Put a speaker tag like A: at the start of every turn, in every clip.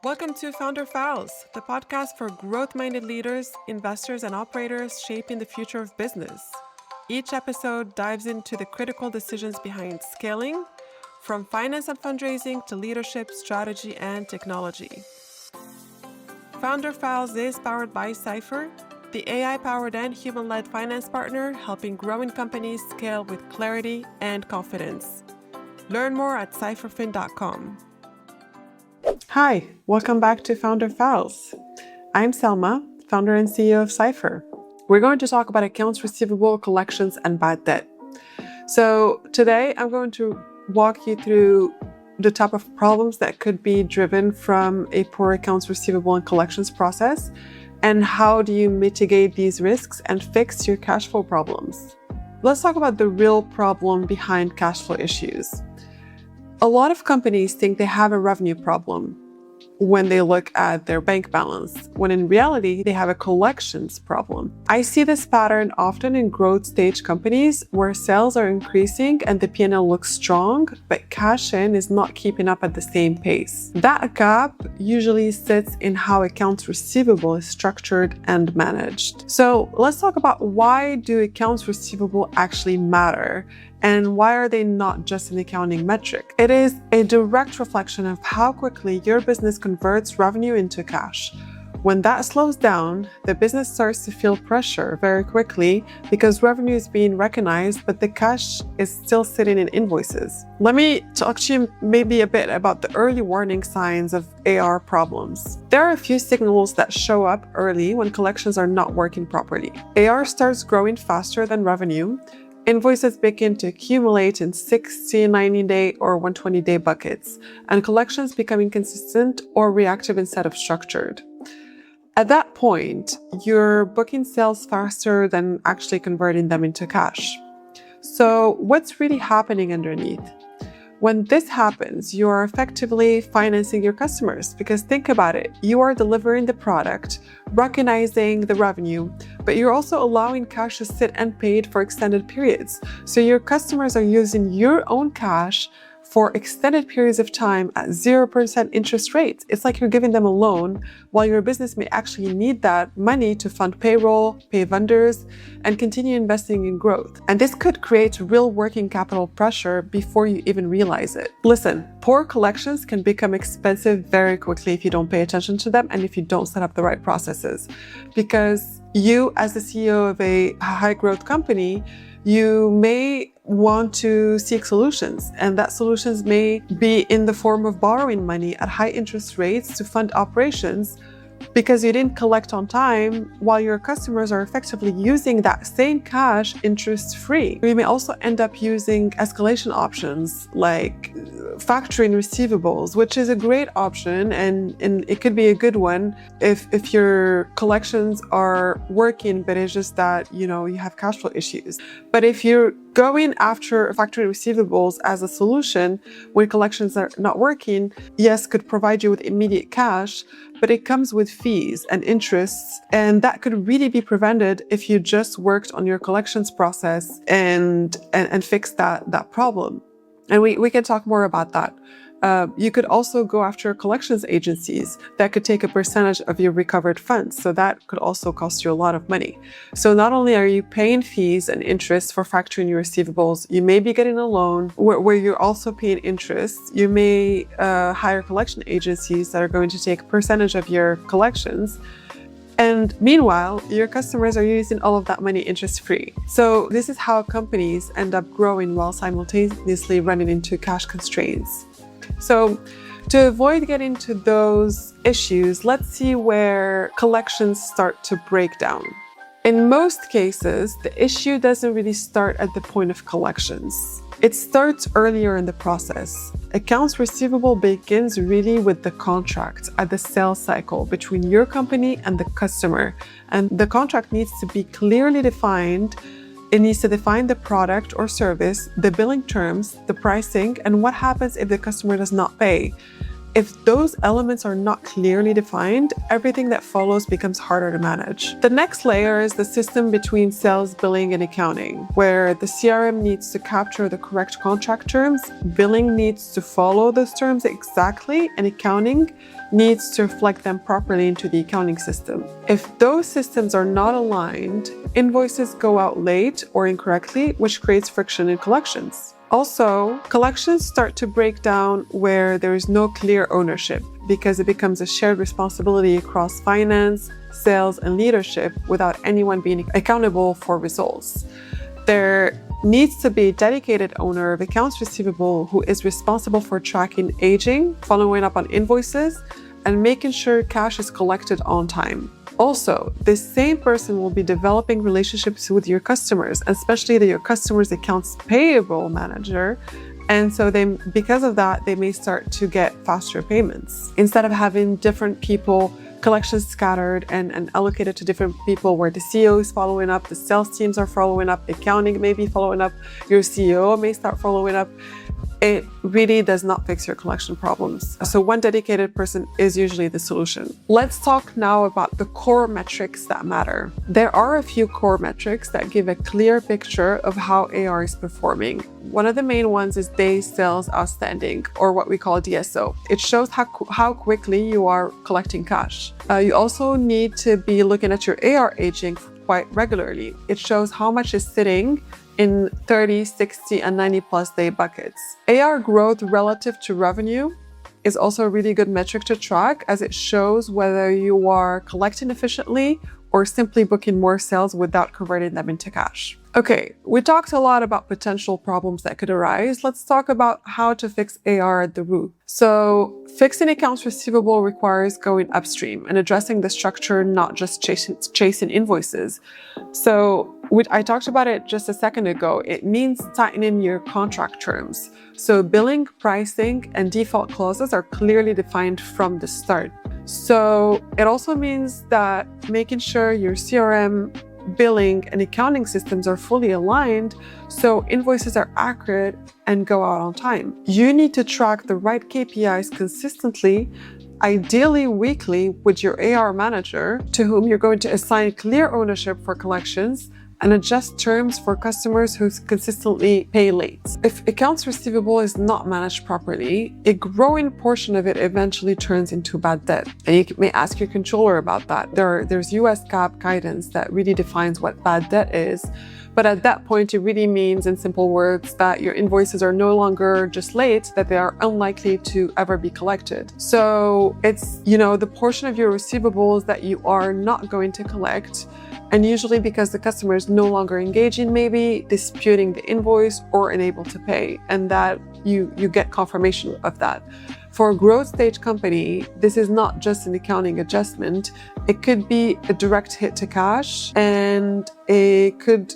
A: Welcome to Founder Files, the podcast for growth-minded leaders, investors, and operators shaping the future of business. Each episode dives into the critical decisions behind scaling, from finance and fundraising to leadership, strategy, and technology. Founder Files is powered by Cypher, the AI-powered and human-led finance partner helping growing companies scale with clarity and confidence. Learn more at cypherfin.com. Hi, welcome back to Founder Files. I'm Selma, founder and CEO of Cypher. We're going to talk about accounts receivable, collections, and bad debt. So today I'm going to walk you through the type of problems that could be driven from a poor accounts receivable and collections process, and how do you mitigate these risks and fix your cash flow problems. Let's talk about the real problem behind cash flow issues. A lot of companies think they have a revenue problem when they look at their bank balance, when in reality, they have a collections problem. I see this pattern often in growth stage companies where sales are increasing and the P&L looks strong, but cash in is not keeping up at the same pace. That gap usually sits in how accounts receivable is structured and managed. So let's talk about why do accounts receivable actually matter? And why are they not just an accounting metric? It is a direct reflection of how quickly your business converts revenue into cash. When that slows down, the business starts to feel pressure very quickly because revenue is being recognized, but the cash is still sitting in invoices. Let me talk to you maybe a bit about the early warning signs of AR problems. There are a few signals that show up early when collections are not working properly. AR starts growing faster than revenue. Invoices begin to accumulate in 60, 90-day, or 120-day buckets, and collections become inconsistent or reactive instead of structured. At that point, you're booking sales faster than actually converting them into cash. So what's really happening underneath? When this happens, you are effectively financing your customers, because think about it, you are delivering the product, recognizing the revenue, but you're also allowing cash to sit unpaid for extended periods. So your customers are using your own cash for extended periods of time at 0% interest rates. It's like you're giving them a loan while your business may actually need that money to fund payroll, pay vendors, and continue investing in growth. And this could create real working capital pressure before you even realize it. Listen, poor collections can become expensive very quickly if you don't pay attention to them and if you don't set up the right processes. Because you, as the CEO of a high growth company, you may want to seek solutions, and that solutions may be in the form of borrowing money at high interest rates to fund operations because you didn't collect on time while your customers are effectively using that same cash interest-free. You may also end up using escalation options like factoring receivables, which is a great option and it could be a good one if your collections are working, but it's just that, you have cash flow issues. But if you're going after factoring receivables as a solution when collections are not working, yes, could provide you with immediate cash, but it comes with fees and interests, and that could really be prevented if you just worked on your collections process and fixed that problem. And we can talk more about that. You could also go after collections agencies that could take a percentage of your recovered funds. So that could also cost you a lot of money. So not only are you paying fees and interest for factoring your receivables, you may be getting a loan where you're also paying interest. You may hire collection agencies that are going to take a percentage of your collections. And meanwhile, your customers are using all of that money interest-free. So this is how companies end up growing while simultaneously running into cash constraints. So to avoid getting to those issues, let's see where collections start to break down. In most cases, the issue doesn't really start at the point of collections. It starts earlier in the process. Accounts receivable begins really with the contract at the sales cycle between your company and the customer. And the contract needs to be clearly defined. It needs to define the product or service, the billing terms, the pricing, and what happens if the customer does not pay. If those elements are not clearly defined, everything that follows becomes harder to manage. The next layer is the system between sales, billing, and accounting, where the CRM needs to capture the correct contract terms, billing needs to follow those terms exactly, and accounting needs to reflect them properly into the accounting system. If those systems are not aligned, invoices go out late or incorrectly, which creates friction in collections. Also, collections start to break down where there is no clear ownership because it becomes a shared responsibility across finance, sales, and leadership without anyone being accountable for results. There needs to be a dedicated owner of accounts receivable who is responsible for tracking aging, following up on invoices, and making sure cash is collected on time. Also, this same person will be developing relationships with your customers, especially your customers' accounts payable manager. And so because of that, they may start to get faster payments. Instead of having different people, collections scattered and allocated to different people where the CEO is following up, the sales teams are following up, accounting may be following up, your CEO may start following up. It really does not fix your collection problems. So one dedicated person is usually the solution. Let's talk now about the core metrics that matter. There are a few core metrics that give a clear picture of how AR is performing. One of the main ones is Days Sales Outstanding, or what we call DSO. It shows how quickly you are collecting cash. You also need to be looking at your AR aging quite regularly. It shows how much is sitting in 30, 60, and 90 plus day buckets. AR growth relative to revenue is also a really good metric to track, as it shows whether you are collecting efficiently or simply booking more sales without converting them into cash. Okay, we talked a lot about potential problems that could arise. Let's talk about how to fix AR at the root. So fixing accounts receivable requires going upstream and addressing the structure, not just chasing invoices. So I talked about it just a second ago. It means tightening your contract terms. So billing, pricing, and default clauses are clearly defined from the start. So it also means that making sure your CRM, billing, and accounting systems are fully aligned so invoices are accurate and go out on time. You need to track the right KPIs consistently, ideally weekly, with your AR manager, to whom you're going to assign clear ownership for collections and adjust terms for customers who consistently pay late. If accounts receivable is not managed properly, a growing portion of it eventually turns into bad debt. And you may ask your controller about that. There's US GAAP guidance that really defines what bad debt is. But at that point, it really means, in simple words, that your invoices are no longer just late, that they are unlikely to ever be collected. So it's, the portion of your receivables that you are not going to collect, and usually because the customer is no longer engaging, maybe disputing the invoice or unable to pay, and that you get confirmation of that. For a growth stage company, this is not just an accounting adjustment. It could be a direct hit to cash, and it could,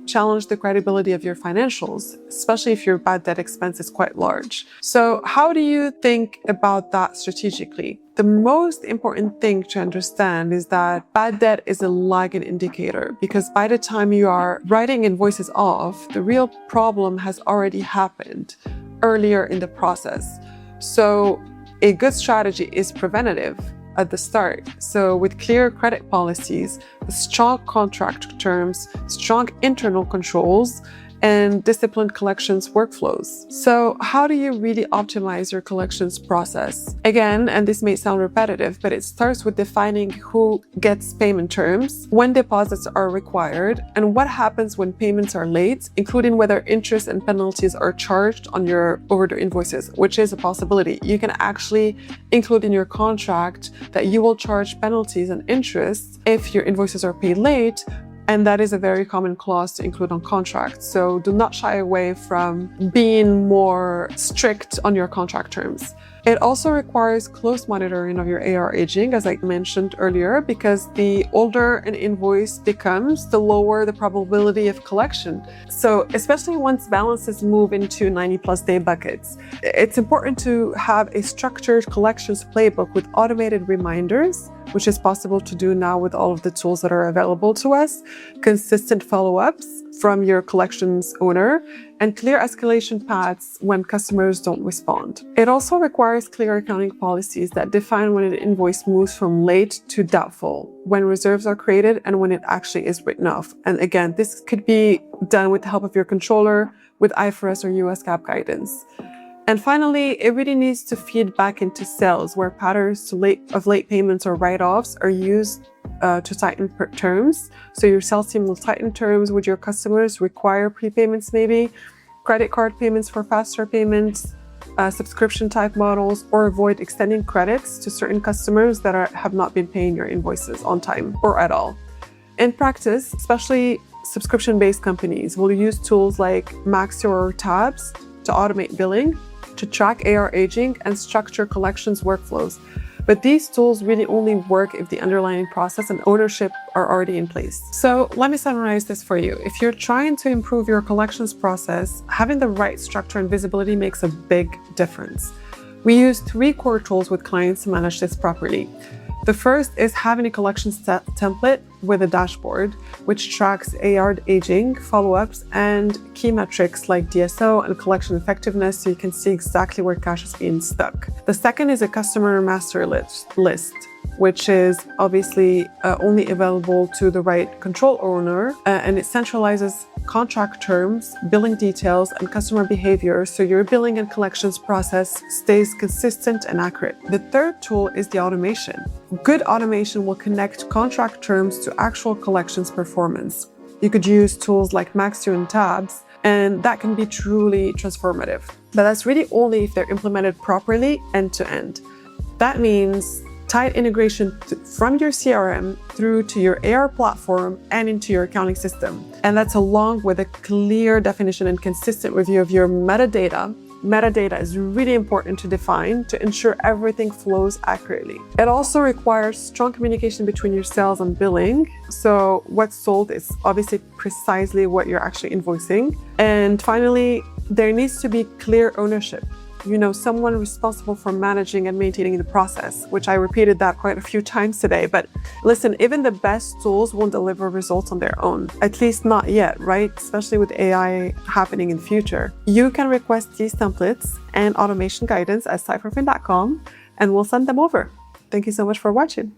A: challenge the credibility of your financials, especially if your bad debt expense is quite large. So how do you think about that strategically? The most important thing to understand is that bad debt is a lagging indicator, because by the time you are writing invoices off, the real problem has already happened earlier in the process. So a good strategy is preventative at the start. So with clear credit policies, strong contract terms, strong internal controls, and disciplined collections workflows. So how do you really optimize your collections process? Again, and this may sound repetitive, but it starts with defining who gets payment terms, when deposits are required, and what happens when payments are late, including whether interest and penalties are charged on your overdue invoices, which is a possibility. You can actually include in your contract that you will charge penalties and interest if your invoices are paid late. And that is a very common clause to include on contracts. So do not shy away from being more strict on your contract terms. It also requires close monitoring of your AR aging, as I mentioned earlier, because the older an invoice becomes, the lower the probability of collection. So especially once balances move into 90 plus day buckets, it's important to have a structured collections playbook with automated reminders, which is possible to do now with all of the tools that are available to us, consistent follow-ups from your collections owner, and clear escalation paths when customers don't respond. It also requires clear accounting policies that define when an invoice moves from late to doubtful, when reserves are created, and when it actually is written off. And again, this could be done with the help of your controller, with IFRS or US GAAP guidance. And finally, it really needs to feed back into sales, where patterns of late payments or write-offs are used to tighten terms. So your sales team will tighten terms with your customers, require prepayments maybe, credit card payments for faster payments, subscription type models, or avoid extending credits to certain customers that have not been paying your invoices on time or at all. In practice, especially subscription-based companies will use tools like Maxio or Tabs to automate billing, to track AR aging, and structure collections workflows. But these tools really only work if the underlying process and ownership are already in place. So let me summarize this for you. If you're trying to improve your collections process, having the right structure and visibility makes a big difference. We use 3 core tools with clients to manage this properly. The first is having a collections template with a dashboard, which tracks AR aging, follow-ups, and key metrics like DSO and collection effectiveness, so you can see exactly where cash is being stuck. The second is a customer master list, which is obviously only available to the right control owner, and it centralizes contract terms, billing details, and customer behavior, so your billing and collections process stays consistent and accurate. The third tool is the automation. Good automation will connect contract terms to actual collections performance. You could use tools like Maxio and Tabs, and that can be truly transformative. But that's really only if they're implemented properly end to end. That means tight integration from your CRM through to your AR platform and into your accounting system. And that's along with a clear definition and consistent review of your metadata. Metadata is really important to define to ensure everything flows accurately. It also requires strong communication between your sales and billing. So what's sold is obviously precisely what you're actually invoicing. And finally, there needs to be clear ownership. Someone responsible for managing and maintaining the process, which I repeated that quite a few times today. But listen, even the best tools won't deliver results on their own, at least not yet, right? Especially with AI happening in the future. You can request these templates and automation guidance at cypherfin.com, and we'll send them over. Thank you so much for watching.